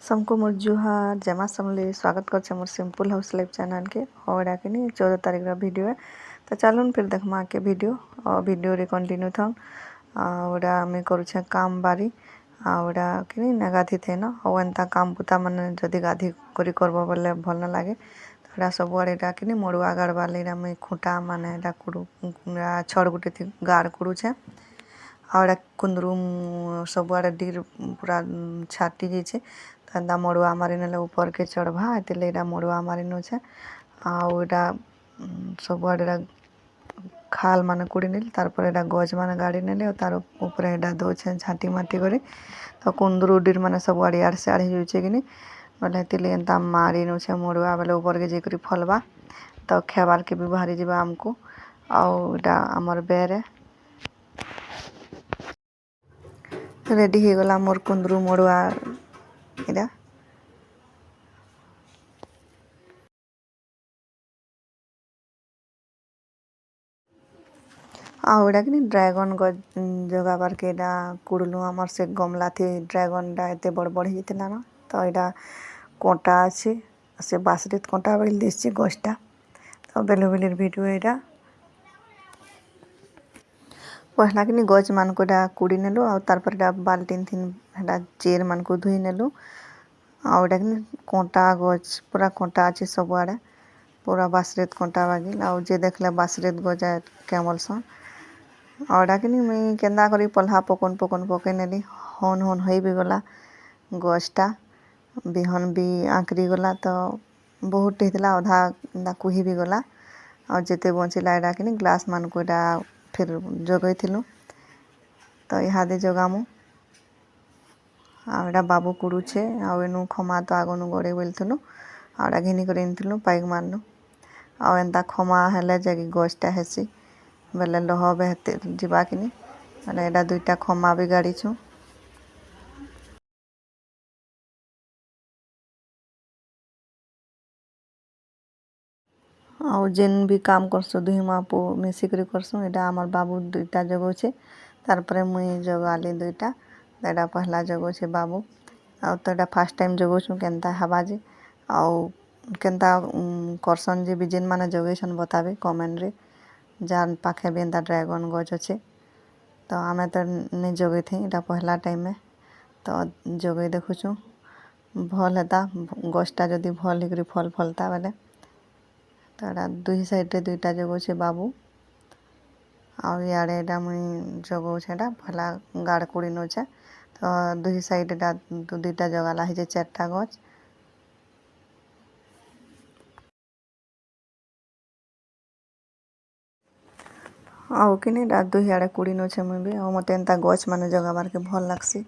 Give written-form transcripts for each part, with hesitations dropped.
सबको मोर जुहार जमा समले स्वागत कर more simple house life channel के और आके नहीं 14 तारीख का वीडियो है तो चलो फिर देखमा के वीडियो और वीडियो रे कंटिन्यू था और आम करुचे काम बारी और कि ना गाधी थे ना और एंता काम पुता मैंने जदि गाधी करी करब बोले भल ना लगे तो सब आड़े कि मड़ुआ गाड़वा ले मुई खूंटा माने छड़ गुटे थी गाड़ कुड़ुचे और कुंदरू सबुआड़े डीर पूरा छाटी जाइए तो मड़ुआ मारी ने ऊपर के चढ़वा एत मड़ुआ मारी नौचे आटा सबुआड़े खाल मान कुड़ी नेल तारपर एटा गज मान गाड़ी नेले तार ऊपर एटा दौचे झाटी माटी करी तो कुंदरू डीर मान सबुआड़े आड़ से आड़े जाइए कि बोले एंता मारी नौचे मड़ुआ बोले ऊपर के जाकर फलवा तो खेबार के भी बाहरी जावा आमको आटा आमर बेरे रेडी हो गला मोर कुंदरू मड़ुआ इरा आउटा कि ड्रैगन जगाबार के कुड़लु आमर से गमला थी ड्रैगन एत बड़ बड़ होता ना तो यहाँ कोटा अच्छे से बासरित कोटा बोल दिशे गछटा तो बेलु बेलिर भिडियो यहाँ पहला कि गज मान को कुड़ी नेलु और तारपर बाल्टीन थी चेर मान को धुई नेलु आउटा कि कोटा गज पूरा कोटा अच्छे सबुआड़े पूरा बासरित कोटा बागिल आउ जे देखले बासरित गजा कैमल सन और कि मुई केन्दा करी पल्हा पकन पकन पके नेली हन हन हो भी गला गछटा बिहन भी आंकरी गला तो बहुत होता अधा कुही भी गला और जिते बचिला यहाँ कि ग्लास मान को फिर जगई थिलु तो इहादे जगामु आड़ा बाबू कुड़ुचे आनु खमा तो आगनु गड़े बोलथिलु आड़ा घिनी कर इनथिलु पाइक मारनु आ एंता खमा हेले जगि गछटा हेसी बेले लह बेहते जीवा कि एटा दुईटा खमा भी गाड़ी छु आउ जेन भी काम करसु दुही मापू मिसिक करसु एटा आमर बाबू दुईटा जगो छे तारपरे मुई जगाली दुईटा एटा पहला जगो छे बाबू आउ तो एटा फर्स्ट टाइम जगो छु केनता हवा जे आउ केनता करसन जे भी जेन माने जगेछन बताबे कमेंट रे जान पाखे भी एंता ड्रैगन गज अच्छे तो आमे तो नहीं जगे थी एटा पहला टाइम में तो जगे देखुछु भल हेता गछटा जदि भल हिकरी फल फलता बेले तो एटा दुई साइड रे दुईटा जगो छे बाबू आउ याड़े एटा मुई जगो छे एटा पहला गाड़ कुड़ी नौचे तो दुई साइड एटा दुईटा जगाला है चारटा गछ आउ कि दुही आड़े कुड़ी नौचे मुई भी और मत एंता गछ माने जगाबार के भल लागसी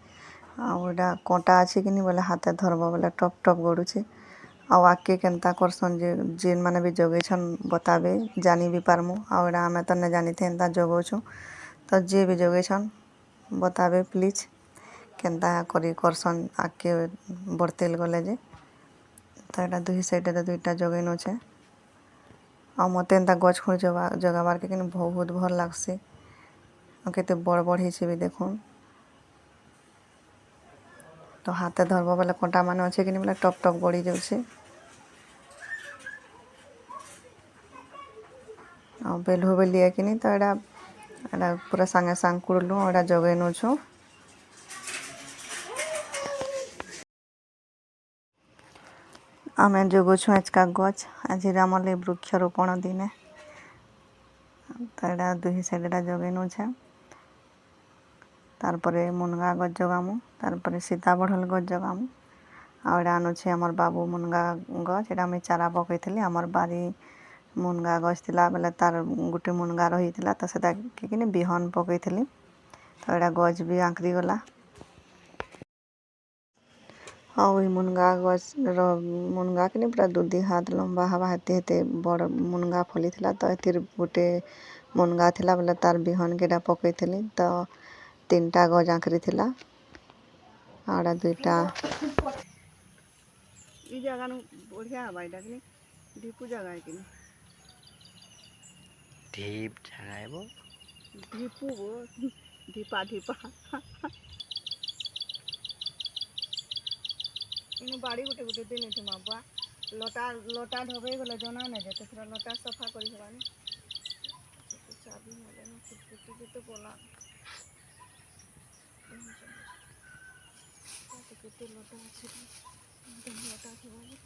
आउ एटा कोटा अच्छे कि बोले हाथे धरब बोले टप टप गड़ुचे आउ आके केनता करसन जे जेन माने भी जगेछन बताबे जानी भी पारमु आउ एटा आमे तो नहीं जानी थे एंता जगोछु तो जे भी जगेछन बताबे प्लीज केनता करी करसन आके बरतेल गले जे तो एटा दुही साइड रे दुईटा जगै नौचे आ मत एंता गछ खुण जगाबार के बहुत भल लागसी केते बड़ बड़ ही भी देखुन तो हाथे धरब बोले कंटा मान अच्छे कि बोले टप टप गड़ी जाऊे और बेलू बेलिए कि तो एटा पूरा सांगे सांग कुड़लु एटा जगै नौछु आमे जगुछु एचका गछ आज आमर वृक्षारोपण दिने तो एटा दुही साइड एटा जगै नौछे तारपरे मुनगा गछ जगामु तारपरे सीता बढ़ल गछ जगामु आ एटा आनुछे आमर बाबू मुनगा गछ एटा मुई चारा पकईथिली आमर बारी मुनगा गछ थिला बेले तार गुटे मुनगा रही तो सेटा कि बिहन पकईथिली तो एटा गछ भी आंकरी गला हाँ मुनगा गछ मुनगा कि पूरा दूधी हाथ लंबा हवा हेते हेते बड़ मुनगा फली थिला तो एतिर गुटे मुनगा थिला बेले तार बिहन के पकईथिली तो तीनटा गज आंकरी थिला आड़ा दुईटा ई जगह बढ़िया हवा एटा कि ढिपू जगह है कि ढीप जगह वो ढिपू वो ढिपा ढिपा इनु बाड़ी गुटे गुटे दिन थी बुआ लटा लटा ढबे गले जना नहीं जेते फिर लटा सफा करी हवानी चाबी मिले ना कुटी के तो बोला केते लटा अछि लटा थवानी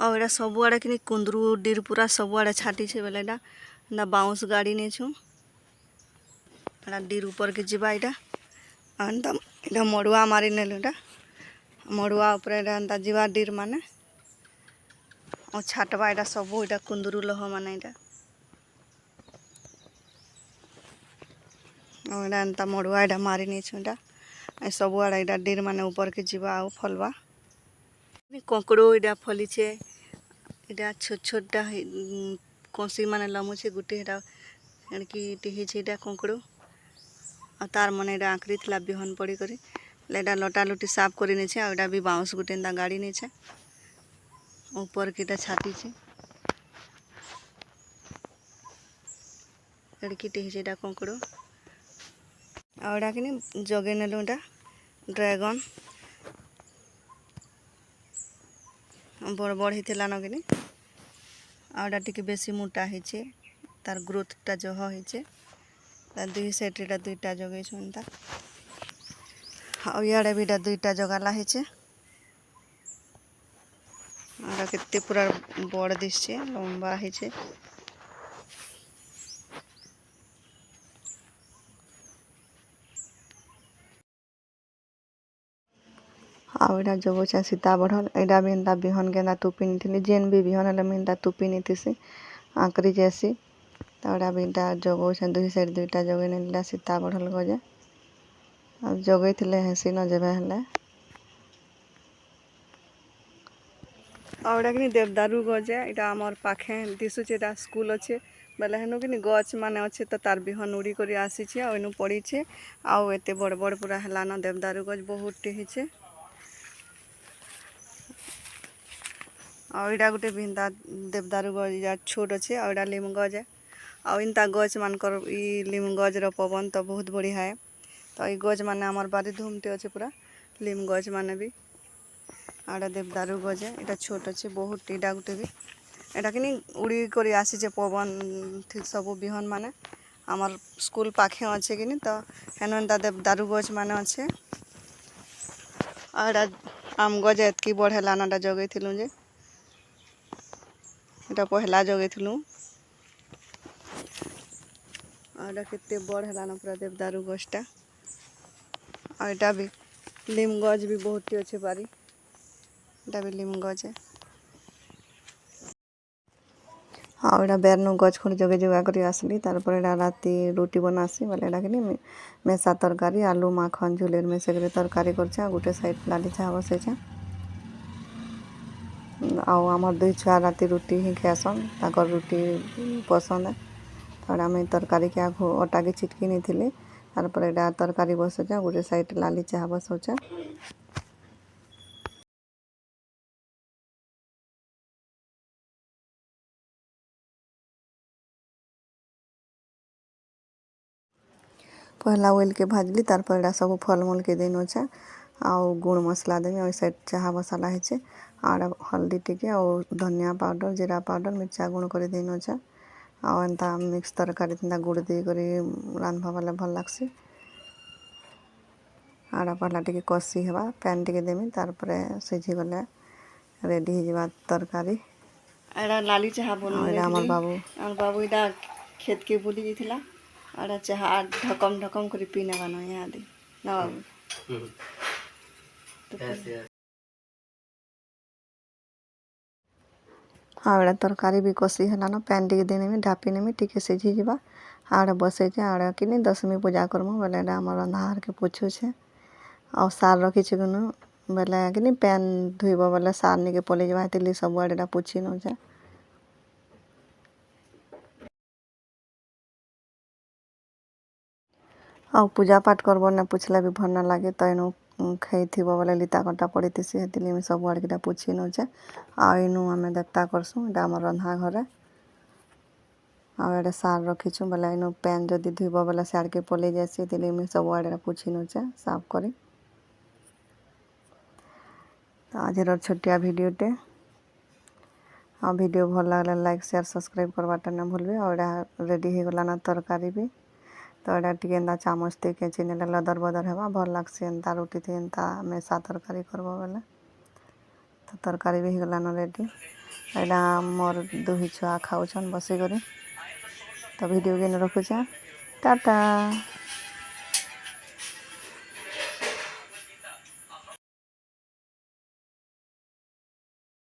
और एटा सबुआड़े कि कुंदरू डीर पूरा सबुआड़े छाटी छे बेले एटा बाउंस गाड़ी नहीं छु एटा डीर ऊपर के जीवा एटा अंता एटा मड़ुआ मारी नेलु एटा मड़ुआ ऊपर एटा जीवा डीर माने और छाटवा एटा सबु एटा कुंदरू लह माने एटा और एटा अंता मड़ुआ एटा मारी नहीं छु एटा सबुआड़े एटा डीर माने ऊपर के जीवा आउ फलवा कंकड़ो एटा फली छे एटा छोट छोटा कोसी माने लमु छे गुटे एटा एणकी टिही छे एटा कंकड़ो आ तार मने एटा आंकरी थला बिहन पड़ी करी एटा लटा लुटी साफ करी ने छे आ एटा भी बाउंस गुटे एंदा गाड़ी ने छे ऊपर के एटा छाती छे एड़की टिही छे एटा कंकड़ो आ एटा किनी जगे नेलु एटा ड्रैगन बड़ बड़ हेतला न किनी आउडा टिके बेसी मोटा हेचे तार ग्रोथ टा जह हेचे तार दुई साइड रे दुईटा जगै छुनता आ याडे बिटा दुईटा जगाला हेचे आउडा केते पूरा बड़ दिसछे लंबा हेचे आ एटा जगो सीता बढ़ल एटा भी एंता बिहन के एंता तुपी निथिली जेन भी बिहन हले में एंता तुपी निथिसी आंकरी जैसी तावड़ा भी एंता जगो छन दुई साइड दुईटा जगै नेला सीता बढ़ल गजे अब जगै थिले हेसी न जेबे हले आउडा किनी देवदारू गजे एटा हमर पाखे दिसुचे एटा स्कूल अच्छे बेले हेनु किनी गछ माने अच्छे त तार बिहन उड़ी करी आसी छे आ एनु पड़ी छे आउ एते बड़ बड़ पूरा हला न देवदारू गछ बहुत टी हेचे आ एटा गुटे बिंदा देवदारू गज छोट अच्छे आ एटा लीम गज आ इनता गछ मानकर ई लीम गज रो पवन तो बहुत बढ़िया है तो ई गज माने हमर बारी धुमते अच्छे पूरा लीम गज माने भी आड़ा देवदारू गजे एटा छोट अच्छे बहुत एटा गुटे भी एटा किनी उड़ी करी आसी जे पवन ठीक सब बिहन माने हमर स्कूल पाखे अच्छे किनी तो हेनु एंता देवदारू गज माने अच्छे आड़ा आम गज एतकी बढ़ेला नाटा जगै थिलु जे एटा पहला जगै थिलु आड़ा केते बड़ हेला न पूरा देवदारू गछटा आ एटा भी लीम गज भी बहुत अच्छे बारी एटा भी लीम गज है हाँ एटा बेरनु गज खुद जगह जगह करी आसली तारपर एटा राती रोटी बनासी बोले एटा किनी मेसा तरकारी आलू माखन झुलेर में से तरकारी करछे आ गुटे साइड लाली चाह बसैछे आउ आमर दुई छुआ राती रुटी ही खाएसन ताकर रुटी पसंद है और आम तरकारी के आगो अटा के छिटकी नहीं थी तारपर एटा तरकारी बसौचे गोटे साइड लाली चाह बसौचे पहला ऑयल के भाजली तारपर एटा सब फल मूल के देनो छे आउ गुड़ मसला देमी और साइड चाह मसाला है और हल्दी टिके और धनिया पाउडर जीरा पाउडर मिर्चा गुण कर देनो छे और एंता मिक्स तरकारी एंता गुड़ दी करी रांधवा वाला भल लागसी आड़ा पहला टिके कसी हेबा पैन टिके देमी तारपरे सिझी गले रेडी हो तरकारी एड़ा लाली चाह बनले हमर बाबू एटा खेत के बुली जिथिला आड़ा चाह ढकम ढकम करी पीने बनो यहाँ दी ना बाबू हाँ एड़ा तरकारी भी कसी है ना पैन टिके देने में ढापी में टिके सिझी जीवा आड़े बसे आड़े कि दशमी पूजा करमु बोले एटा हमर अंधार के पोछो छे और सार रखी छे गनु बोले कि पैन धुईब बोले सार निके पले जवा तिली सब आड़े एटा पोछी न छे और पूजा पाठ करबो ना पूछले भी भर ना लागे तो एनु खई थी बोले लिता कटा पड़ी थी हेतिली में सब आड़े एटा पोछी न छे आ एनु हमें देवता करसु एटा हमर रंधा घरे आ एटा सार रखी छु बोले एनु पैन जदी धुईब बोले सार के पले जासी तिली में सब आड़े पोछी न छे साफ करी आज छोटिया भिडटे हाँ वीडियो भल लगे लाइक शेयर सब्सक्राइब करवाटा ना भूलबे। और रेडी हो गलाना तरकारी भी तो एटा टिके एंता चामच थे केची नेले लदर बदर हेबा भल लागसे एंता रोटी थी एंता मेसा तरकारी करबो बेले तो तरकारी भी हो गलाना रेडी। एटा मोर दुही छुआ खाऊछन बसी करी तो वीडियो के रखुछे टाटा।